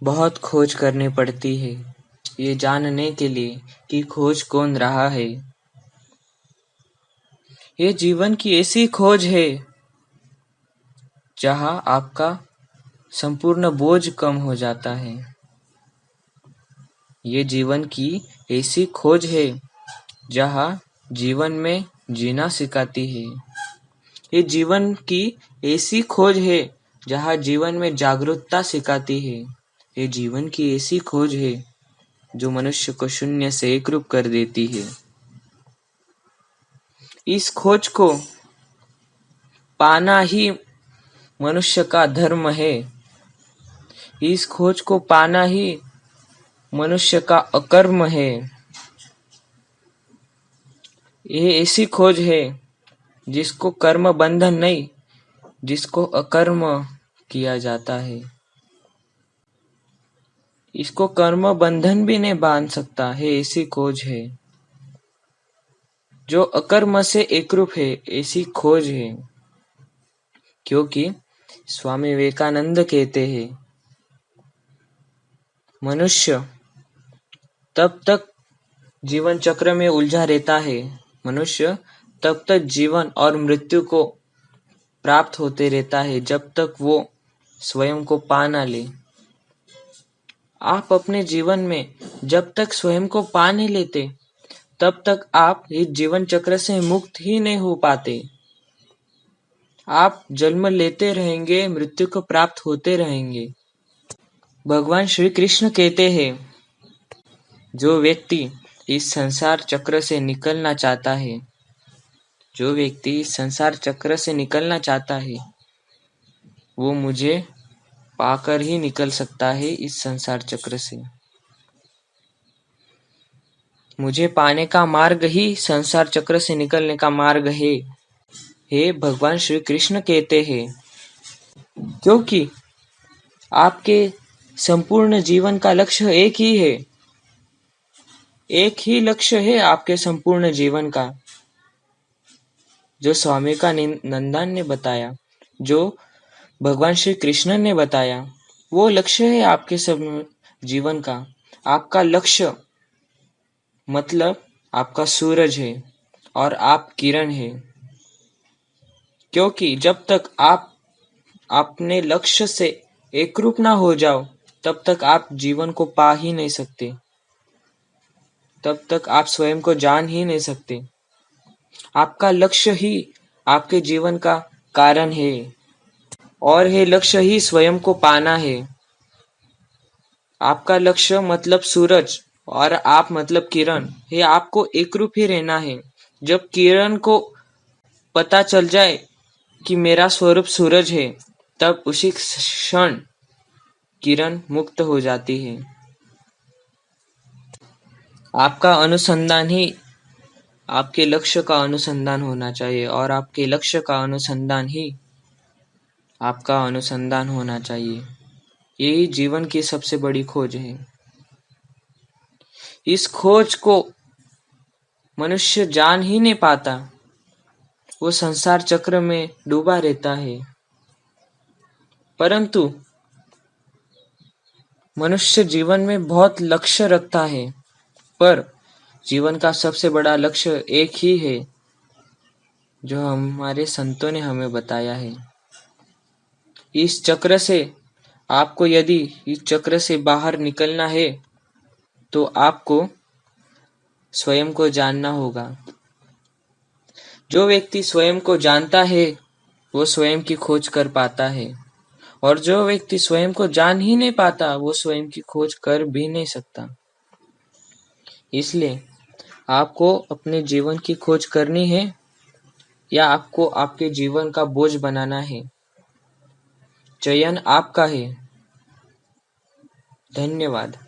बहुत खोज करनी पड़ती है ये जानने के लिए कि खोज कौन रहा है। ये जीवन की ऐसी खोज है जहाँ आपका संपूर्ण बोझ कम हो जाता है। ये जीवन की ऐसी खोज है जहाँ जीवन में जीना सिखाती है। ये जीवन की ऐसी खोज है जहाँ जीवन में जागरूकता सिखाती है। ये जीवन की ऐसी खोज है जो मनुष्य को शून्य से एकरूप कर देती है। इस खोज को पाना ही मनुष्य का धर्म है। इस खोज को पाना ही मनुष्य का अकर्म है। ये ऐसी खोज है जिसको कर्म बंधन नहीं, जिसको अकर्म किया जाता है। इसको कर्म बंधन भी नहीं बांध सकता है। ऐसी खोज है जो अकर्म से एकरूप है। ऐसी खोज है क्योंकि स्वामी विवेकानंद कहते हैं मनुष्य तब तक जीवन चक्र में उलझा रहता है। मनुष्य तब तक जीवन और मृत्यु को प्राप्त होते रहता है जब तक वो स्वयं को पा ना ले। आप अपने जीवन में जब तक स्वयं को पा नहीं लेते तब तक आप इस जीवन चक्र से मुक्त ही नहीं हो पाते। आप जन्म लेते रहेंगे, मृत्यु को प्राप्त होते रहेंगे। भगवान श्री कृष्ण कहते हैं जो व्यक्ति इस संसार चक्र से निकलना चाहता है, जो व्यक्ति इस संसार चक्र से निकलना चाहता है वो मुझे पाकर ही निकल सकता है। इस संसार चक्र से मुझे पाने का मार्ग ही संसार चक्र से निकलने का मार्ग है। हे भगवान श्री कृष्ण कहते हैं क्योंकि आपके संपूर्ण जीवन का लक्ष्य एक ही है। एक ही लक्ष्य है आपके संपूर्ण जीवन का जो स्वामी का नंदन ने बताया, जो भगवान श्री कृष्ण ने बताया, वो लक्ष्य है आपके सब जीवन का। आपका लक्ष्य मतलब आपका सूरज है और आप किरण है। क्योंकि जब तक आप अपने लक्ष्य से एकरूप ना हो जाओ तब तक आप जीवन को पा ही नहीं सकते, तब तक आप स्वयं को जान ही नहीं सकते। आपका लक्ष्य ही आपके जीवन का कारण है और ये लक्ष्य ही स्वयं को पाना है। आपका लक्ष्य मतलब सूरज और आप मतलब किरण है। आपको एकरूप ही रहना है। जब किरण को पता चल जाए कि मेरा स्वरूप सूरज है तब उसी क्षण किरण मुक्त हो जाती है। आपका अनुसंधान ही आपके लक्ष्य का अनुसंधान होना चाहिए और आपके लक्ष्य का अनुसंधान ही आपका अनुसंधान होना चाहिए। यही जीवन की सबसे बड़ी खोज है। इस खोज को मनुष्य जान ही नहीं पाता। वो संसार चक्र में डूबा रहता है। परंतु मनुष्य जीवन में बहुत लक्ष्य रखता है, पर जीवन का सबसे बड़ा लक्ष्य एक ही है जो हमारे संतों ने हमें बताया है। इस चक्र से आपको यदि इस चक्र से बाहर निकलना है तो आपको स्वयं को जानना होगा। जो व्यक्ति स्वयं को जानता है वो स्वयं की खोज कर पाता है और जो व्यक्ति स्वयं को जान ही नहीं पाता वो स्वयं की खोज कर भी नहीं सकता। इसलिए आपको अपने जीवन की खोज करनी है या आपको आपके जीवन का बोझ बनाना है, चयन आपका है। धन्यवाद।